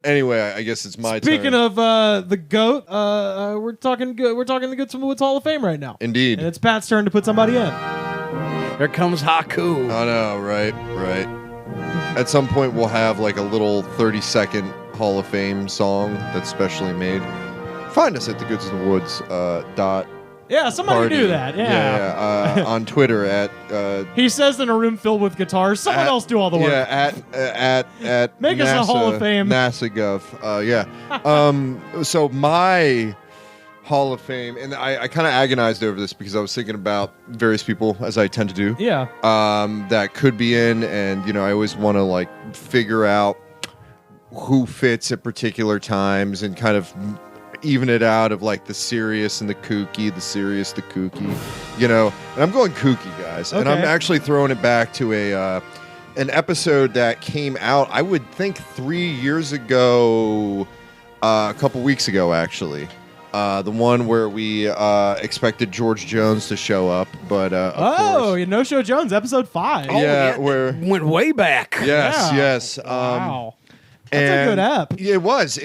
Anyway, I guess it's my turn. Speaking of the GOAT, we're talking the Goods from the Woods Hall of Fame right now. Indeed. And it's Pat's turn to put somebody in. Here comes Haku. I know, right. At some point, we'll have like a little 30-second Hall of Fame song that's specially made. Find us at the Goods in the Woods Yeah, somebody party. do that. Yeah. On Twitter at. He says in a room filled with guitars. Someone else do all the work. Yeah, at Make NASA, us a Hall of Fame. NASA Gov. So my Hall of Fame, and I kind of agonized over this because I was thinking about various people, as I tend to do. Yeah. That could be in, and I always want to like figure out who fits at particular times and kind of even it out of like the serious and the kooky, the serious, the kooky, and I'm going kooky, guys. Okay. And I'm actually throwing it back to an episode that came out, I would think 3 years ago, a couple weeks ago, actually. The one where we expected George Jones to show up, but of course. No Show Jones, episode 5. Yeah, where went way back. Yes. Wow. That's a good app. It was.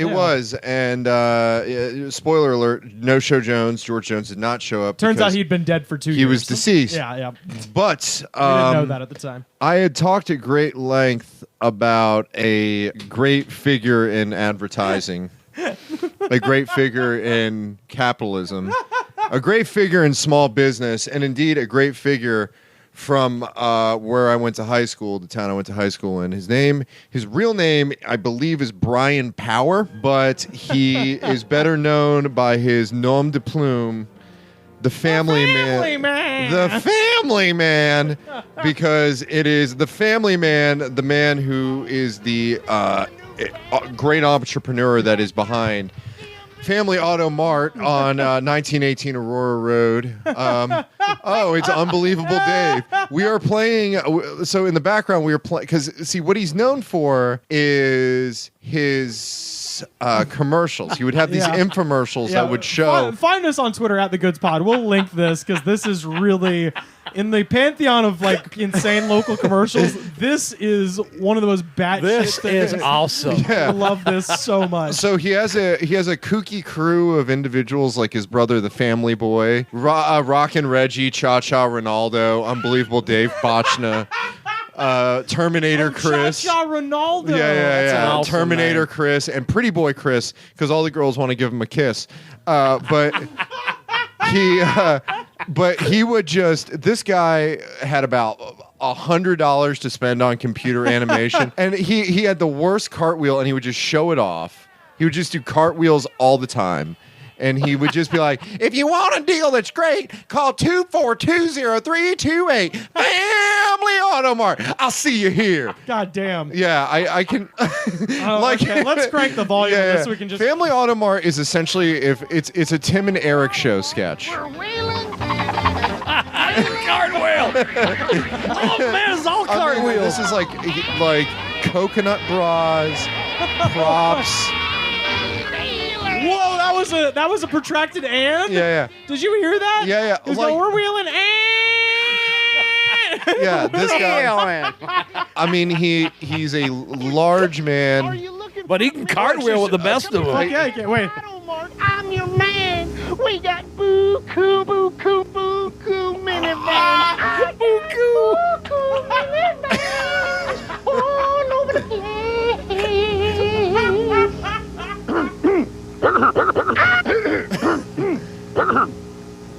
And spoiler alert, No Show Jones, George Jones did not show up. Turns out he'd been dead for 2 years. He was deceased. Yeah. But I didn't know that at the time. I had talked at great length about a great figure in advertising, a great figure in capitalism, a great figure in small business, and indeed a great figure from where I went to high school, the town I went to high school in. His real name, I believe, is Brian Power, but he is better known by his nom de plume, the Family Man. The Family Man, because it is the Family Man, the man who is the great entrepreneur that is behind Family Auto Mart on 1918 Aurora Road. It's Unbelievable Dave. We are playing, so in the background we are playing, because see, what he's known for is his commercials. He would have these infomercials that would show. Find us on Twitter at The Goods Pod. We'll link this because this is really, in the pantheon of like insane local commercials, this is one of the most batshit This things. is awesome. I love this so much. So he has a kooky crew of individuals like his brother, the Family Boy, Rockin' Reggie, Cha Cha Ronaldo, Unbelievable Dave Bochna, Terminator Chris. Cha Ronaldo. Yeah. Awesome, Terminator man. Chris and Pretty Boy Chris, because all the girls want to give him a kiss. But he would just. This guy had about $100 to spend on computer animation, and he had the worst cartwheel, and he would just show it off. He would just do cartwheels all the time. And he would just be like, if you want a deal that's great, call 2420328 Family Auto Mart. I'll see you here. God damn. Yeah, I can. Okay, let's crank the volume of this so we can just. Family Auto Mart is essentially if it's a Tim and Eric show sketch. Cartwheel. Oh man, it's all cartwheels. This is like coconut bras, props. Whoa, that was a protracted and? Yeah. Did you hear that? Yeah. He was going, we're wheeling and. Yeah, this guy. I mean, he's a large man. But he can cartwheel with the best of them. Okay, wait. I'm your man. We got boo-coo, boo-coo, boo-coo minivan. Boo-coo, boo-coo minivan. All over the place.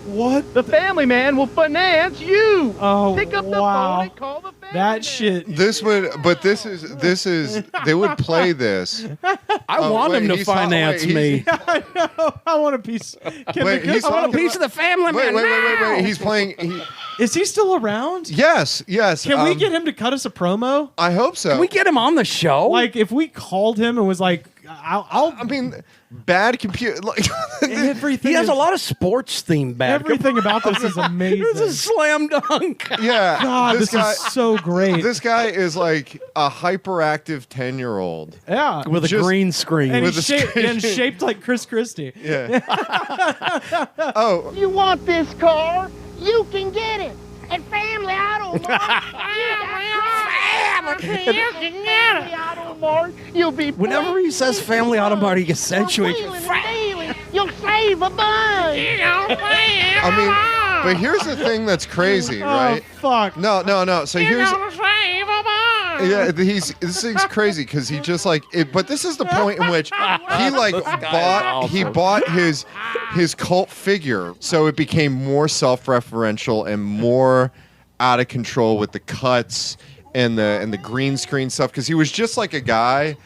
What? The Family Man will finance you. Oh, Pick up the wow. phone and call the Family That Man. shit. This is. They would play this. I want him to finance me. I know. I want a piece. He's I want a piece of the Family Man. Wait. He's playing. Is he still around? Yes. Can we get him to cut us a promo? I hope so. Can we get him on the show? Like, if we called him and was like, I mean, bad computer. Like, everything. he has is, a lot of sports themed bad. Everything about this is amazing. It's a slam dunk. Yeah. God, this is so great. This guy is like a hyperactive 10-year-old. Yeah. With a green screen. And with he's a screen. shaped like Chris Christie. Yeah. Oh. You want this car? You can get it at Family Auto Mart. Family Auto Mart, you'll be Whenever he says Family Auto Mart, he accentuates. wheeling and dealing. You'll save a bunch. I mean, but here's the thing that's crazy, right? Oh, fuck. No. So here's. Yeah, this thing's crazy because he just like it, but this is the point in which he like bought his cult figure, so it became more self-referential and more out of control with the cuts and the green screen stuff because he was just like a guy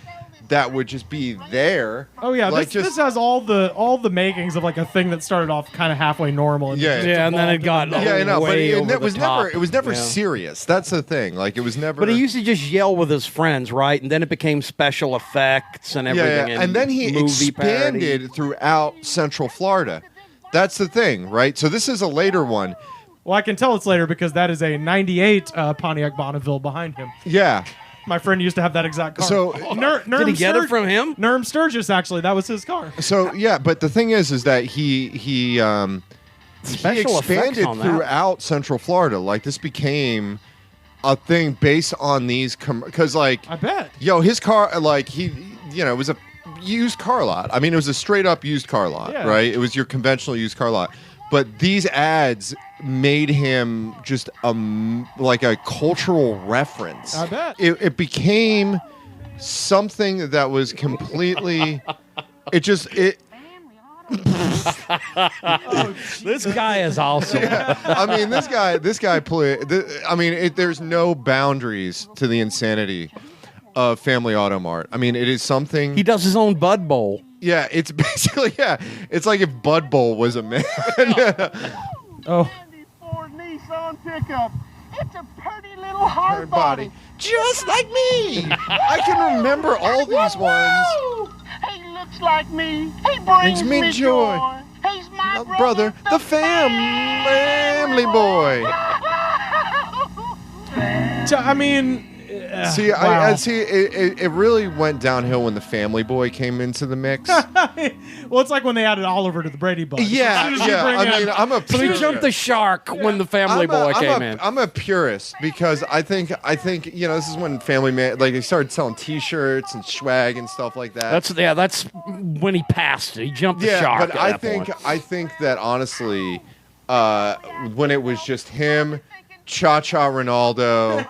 that would just be there. Oh yeah, like this has all the makings of like a thing that started off kind of halfway normal. And Yeah. Yeah, and then it got yeah, I know, but way over it was the top. never Yeah. serious. That's the thing. Like it was never. But he used to just yell with his friends, right? And then it became special effects and everything. and then he movie expanded parody. throughout Central Florida. That's the thing, right? So this is a later one. Well, I can tell it's later because that is a '98 Pontiac Bonneville behind him. Yeah. My friend used to have that exact car. So- Did he get it from him? Nerm Sturgis, actually, that was his car. So yeah, but the thing is that he Special effects expanded on that. throughout Central Florida. Like this became a thing based on these because like I bet. yo his car like it was a used car lot. I mean it was a straight up used car lot, Yeah. right? It was your conventional used car lot. But these ads made him just like a cultural reference. I bet. It became something that was completely. It. This guy is awesome. I mean, this guy there's no boundaries to the insanity of Family Auto Mart. I mean, it is something. He does his own Bud Bowl. Yeah, it's basically it's like if Bud Bowl was a man. Oh, Ford Nissan pickup. It's a pretty little hard body, just like me. I can remember all these ones. Woo! He looks like me. He brings me joy. He's my Brother, the family boy. I mean, See, wow. I see. It really went downhill when the Family Boy came into the mix. Well, it's like when they added Oliver to the Brady Bunch. Yeah, As soon as you yeah. bring I in- mean, I'm a. So he purist. jumped the shark when the Family Boy came in. I'm a purist because I think this is when Family Man like they started selling T-shirts and swag and stuff like that. That's when he passed. He jumped the yeah, shark. but at I that think point. that honestly, when it was just him, Cha Cha Ronaldo,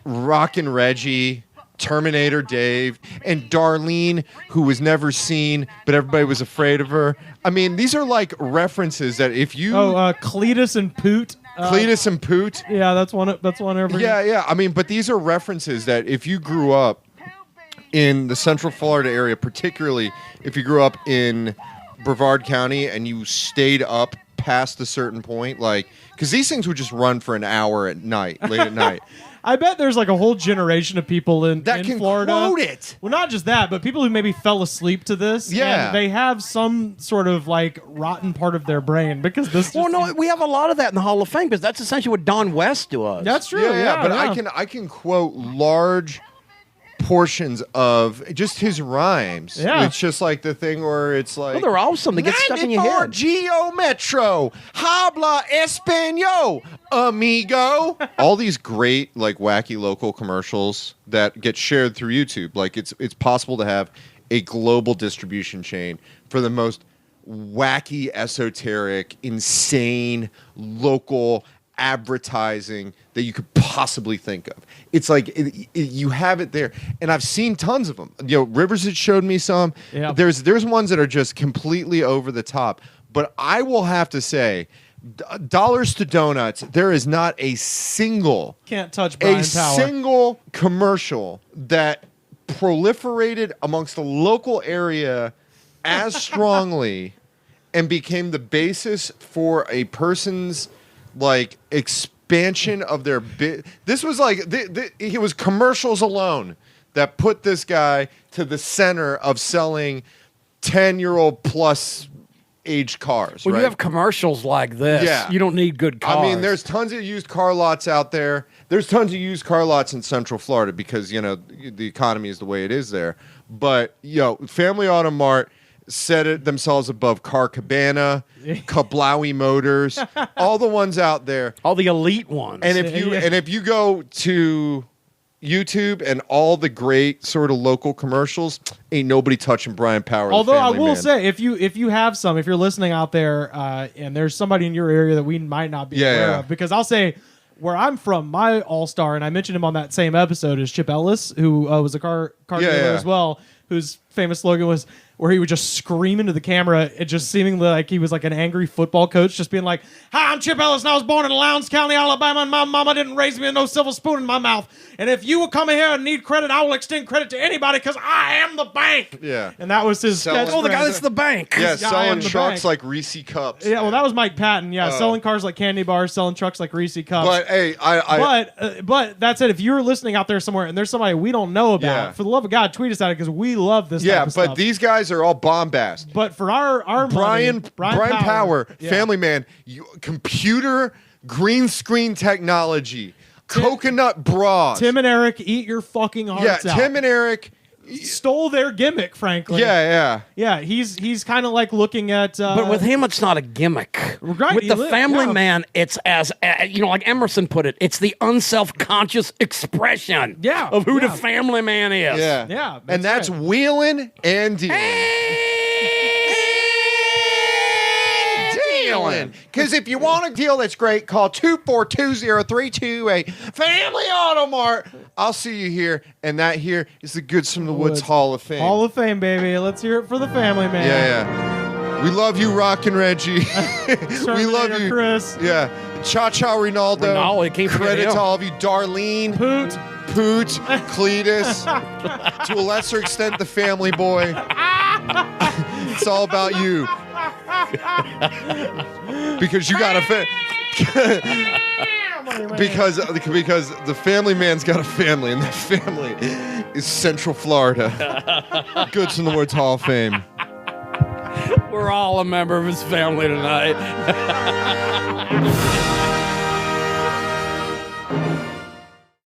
Rockin' Reggie, Terminator Dave, and Darlene, who was never seen, but everybody was afraid of her. I mean, these are like references that if you Cletus and Poot. Cletus and Poot. Yeah, that's one. That's one every. Yeah. I mean, but these are references that if you grew up in the Central Florida area, particularly if you grew up in Brevard County and you stayed up past a certain point, like because these things would just run for an hour at night, late at night. I bet there's like a whole generation of people in That can Florida. quote it. Well, not just that, but people who maybe fell asleep to this. Yeah. And they have some sort of like rotten part of their brain because this. Well, no, we have a lot of that in the Hall of Fame because that's essentially what Don West does. That's true. Yeah, but yeah. I can quote large portions of just his rhymes. Yeah. It's just like the thing where it's like Well, they're awesome. They get stuck in your 94 head. Geo Metro, habla español, amigo. All these great like wacky local commercials that get shared through YouTube. Like it's possible to have a global distribution chain for the most wacky, esoteric, insane local advertising that you could possibly think of. It's like you have it there, and I've seen tons of them. Rivers had showed me some. Yeah. There's ones that are just completely over the top. But I will have to say, dollars to donuts. There is not a single Can't touch Brian Power. single commercial that proliferated amongst the local area as strongly and became the basis for a person's like expansion of their bit. This was like it was commercials alone that put this guy to the center of selling 10-year-old plus aged cars. When right? you have commercials like this, Yeah. you don't need good cars. I mean, there's tons of used car lots out there. There's tons of used car lots in Central Florida because the economy is the way it is there. But Family Auto Mart set it themselves above Car Cabana, Kablowie Motors, all the ones out there. all the elite ones. And if you go to YouTube and all the great sort of local commercials, ain't nobody touching Brian Power. Although I will man. say, if you have some, if you're listening out there, and there's somebody in your area that we might not be aware of, because I'll say where I'm from, my all-star, and I mentioned him on that same episode, is Chip Ellis, who was a car dealer as well, whose famous slogan was where he would just scream into the camera, it just seemingly like he was like an angry football coach, just being like, "Hi, I'm Chip Ellis, and I was born in Lowndes County, Alabama, and my mama didn't raise me with no silver spoon in my mouth. And if you will come here and need credit, I will extend credit to anybody because I am the bank." Yeah. And that was his Selling- catchphrase. Oh, the guy that's the bank. Yeah, I am selling the trucks bank. like Reese cups. Yeah, well, that was Mike Patton. Yeah, selling cars like candy bars, selling trucks like Reese cups. But hey, But that's it. If you're listening out there somewhere and there's somebody we don't know about, Yeah. for the love of God, tweet us at it because we love this. yeah, type of but stuff. these guys are all bombast. But for our Brian money, Power, yeah. Family Man, computer green screen technology, coconut bras. Tim and Eric, eat your fucking hearts out. Tim and Eric. stole their gimmick, frankly. Yeah. He's kind of like looking at. But with him, it's not a gimmick. Right, With the Family yeah. Man, it's as like Emerson put it, it's the unself-conscious expression of who the Family Man is. Yeah, and that's right. wheeling and dealing. Because if you want a deal that's great, call 2420328 Family Auto Mart. I'll see you here. And that here is the Goods from the Woods Hall of Fame. Hall of Fame, baby. Let's hear it for the Family Man. Yeah. We love you, Rockin' Reggie. We love you, Chris. Yeah. Cha-Cha Ronaldo. Ronaldo, it can't forget Credit him. to all of you. Darlene. Poot. Cletus. To a lesser extent, the Family Boy. It's all about you. Because you got a because the Family Man's got a family, and that family is Central Florida. Goods from the Woods Hall of Fame. We're all a member of his family tonight.